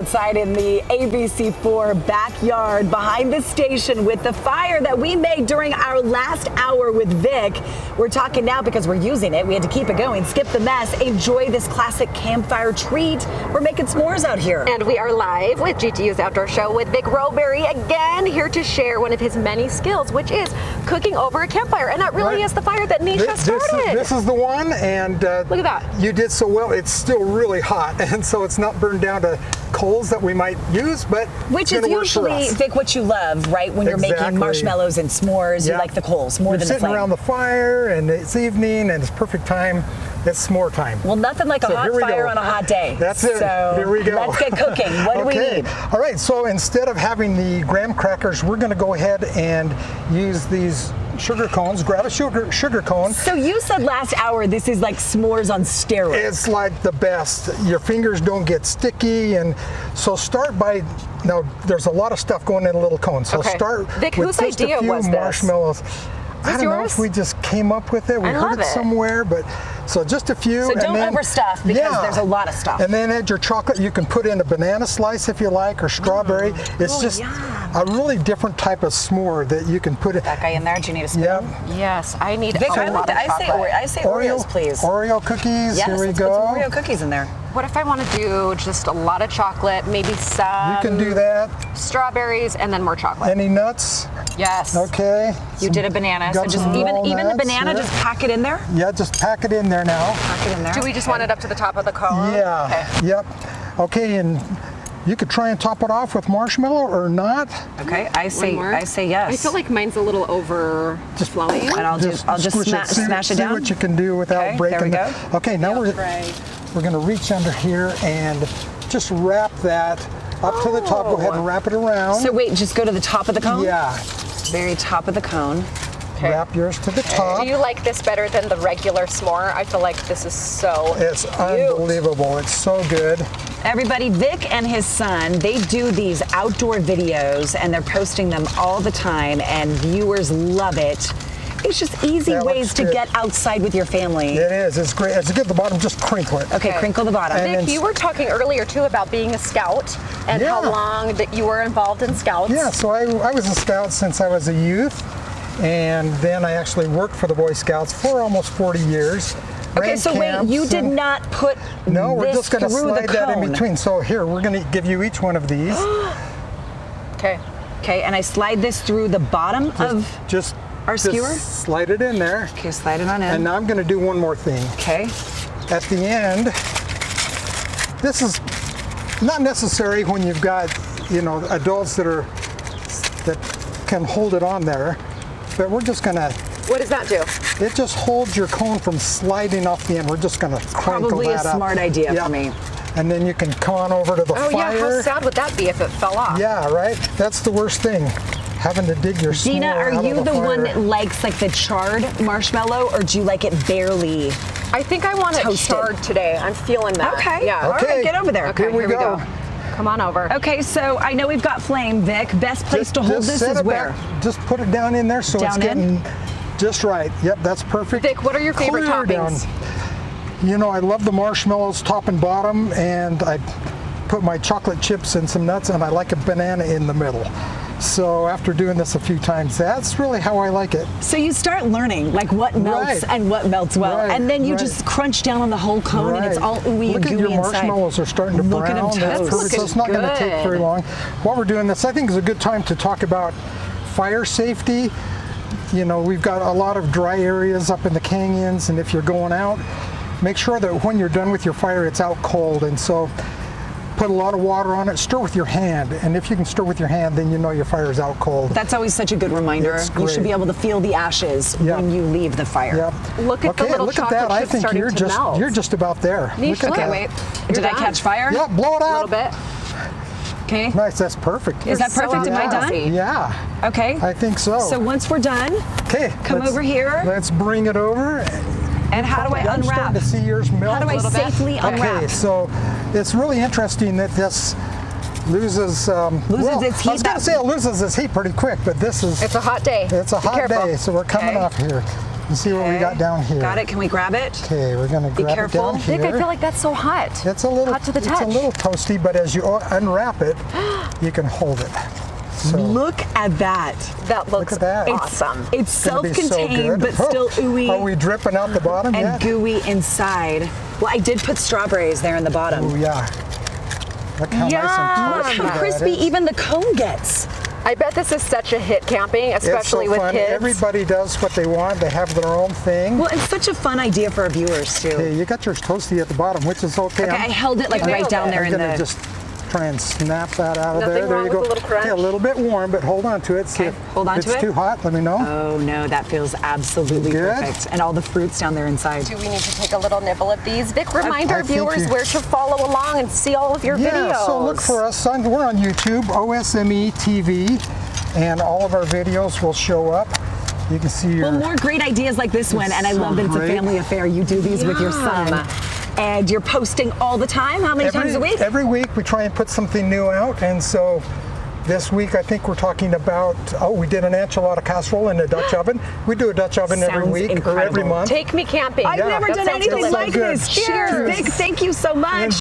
outside in the ABC4 backyard behind the station with the fire that we made during our last hour with Vic. We're talking now because we're using it. We had to keep it going. Skip the mess. Enjoy this classic campfire treat. We're making s'mores out here. And we are live with GTU's Outdoor Show with Vic Roberry again, here to share one of his many skills, which is cooking over a campfire. And that really is the fire that Nisha started. This is the one, and look at that. You did so well. It's still really hot, and so it's not burned down to coals that we might use, but which is usually, Vic, what you love, right? When you're making marshmallows and s'mores, you like the coals more than the flame. Sitting around the fire, and it's evening, and it's perfect time. It's s'more time. Well, nothing like a hot fire on a hot day. That's it. So here we go. Let's get cooking. What do we need? All right. So instead of having the graham crackers, we're going to go ahead and use these sugar cones. Grab a sugar cone. So you said last hour this is like s'mores on steroids. It's like the best. Your fingers don't get sticky, and so start by. Now there's a lot of stuff going in a little cone. So start Vic, with just a few marshmallows. I don't know if we just came up with it. We heard it somewhere, but so just a few. So don't overstuff because there's a lot of stuff. And then add your chocolate. You can put in a banana slice if you like, or strawberry. It's just a really different type of s'more that you can put it. That guy in there. Do you need a spoon? Yep. Yes, I need Vic, a lot of chocolate. I say Oreos, please. Oreo cookies. Yes, here we let's go. put some Oreo cookies in there. What if I want to do just a lot of chocolate, maybe some? You can do that. Strawberries and then more chocolate. Any nuts? Yes. Okay. You did a banana, so just even the banana, just pack it in there? Yeah, just pack it in there now. Pack it in there. Do we just want it up to the top of the cone? Yeah. Okay. Yep. Okay, and you could try and top it off with marshmallow or not. Okay, I say yes. I feel like mine's a little overflowing. And I'll just smash it down. See what you can do without breaking. There we go. Okay, now we're going to reach under here and just wrap that up to the top. Go ahead and wrap it around. So wait, just go to the top of the cone? Yeah. Very top of the cone. Okay. Wrap yours to the top. Do you like this better than the regular s'more? I feel like this is so It's unbelievable. It's so good. Everybody, Vic and his son, they do these outdoor videos and they're posting them all the time and viewers love it. It's just easy ways to get outside with your family. It is. It's great. As you get to the bottom, just crinkle it. Okay, crinkle the bottom. Vic, you were talking earlier too about being a scout and how long that you were involved in scouts. Yeah, so I was a scout since I was a youth, and then I actually worked for the Boy Scouts for almost 40 years. Okay, so wait, you did not put No, we're just going to slide that in between. So here, we're going to give you each one of these. Okay. Okay, and I slide this through the bottom of our skewer? Just slide it in there. Okay, slide it on in. And now I'm going to do one more thing. Okay. At the end, this is not necessary when you've got, adults that can hold it on there, but we're just going to. What does that do? It just holds your cone from sliding off the end. We're just going to crinkle Probably that up. a smart idea for me. And then you can come on over to the fire. Oh yeah, how sad would that be if it fell off? Yeah, right? That's the worst thing. Having to dig your s'more Dina, are out you of the the fire. one that likes like the charred marshmallow, or do you like it barely? I think I want it charred today. I'm feeling that. Okay. Yeah. All right, get over there. Okay, here we go. Come on over. Okay, so I know we've got flame, Vic. Best place to hold this is where? Just put it down in there so it's getting just right. Yep, that's perfect. Vic, what are your favorite toppings? I love the marshmallows top and bottom, and I put my chocolate chips and some nuts, and I like a banana in the middle. So after doing this a few times, that's really how I like it. So you start learning like what melts and what melts well, and then you just crunch down on the whole cone, and it's all ooey and gooey inside. Look at your marshmallows are starting to brown. That's perfect. So it's not going to take very long. While we're doing this, I think is a good time to talk about fire safety. We've got a lot of dry areas up in the canyons, and if you're going out, make sure that when you're done with your fire, it's out cold. And so put a lot of water on it, stir with your hand, and if you can stir with your hand, then you know your fire's out cold. That's always such a good reminder. You should be able to feel the ashes when you leave the fire. Yep. Look at the little chocolate chips starting to melt. You're just about there. Look at that. Wait. Did I catch fire? Yeah, blow it out. A little bit. Okay. Nice, that's perfect. Is that perfect? Am I done? Yeah. Okay. I think so. So once we're done, come over here. Let's bring it over. And how do I I'm unwrap? starting to see yours melt. How do I safely unwrap? Okay, so it's really interesting that this loses its heat. I was going to say it loses its heat pretty quick, but this is... It's a hot day. It's a hot day, so we're coming off here. You see what we got down here? Got it. Can we grab it? Okay, we're going to grab careful. it down here. Vic, I feel like that's so hot. It's a little hot to the touch. It's a little toasty, but as you unwrap it, you can hold it. So, look at that. That looks look at that. awesome. It's self-contained, but still ooey. Are we dripping out the bottom and yet? gooey inside. Well, I did put strawberries there in the bottom. Oh yeah. Look how nice and Look toasty how that crispy is. even the cone gets. I bet this is such a hit camping, especially it's so with fun. kids. Everybody does what they want. They have their own thing. Well, it's such a fun idea for our viewers too. Okay, you got yours toasty at the bottom, which is okay. Okay, I held it like right down there I'm in gonna the. just try and snap that out of Nothing there. There wrong you with go. a little crunch. Okay, a little bit warm, but hold on to it. See Okay, if hold on it's to it. too hot, let me know. Oh no, that feels absolutely Good. perfect. And all the fruits down there inside. Do we need to take a little nibble at these? Vic, remind I our think viewers you- where to follow along and see all of your Yeah, videos. so look for us. We're on YouTube, OSME TV, and all of our videos will show up. You can see your... Well, more great ideas like this one, and I so love that it's a great. family affair. You do these with your son. And you're posting all the time? How many times a week? Every week we try and put something new out, and so this week I think we're talking about, we did an enchilada casserole in a Dutch oven. We do a Dutch oven every Sounds week or every incredible. month. Take me camping. I've never that done sounds anything so like good. this. Cheers, Cheers. Vic. Thank you so much.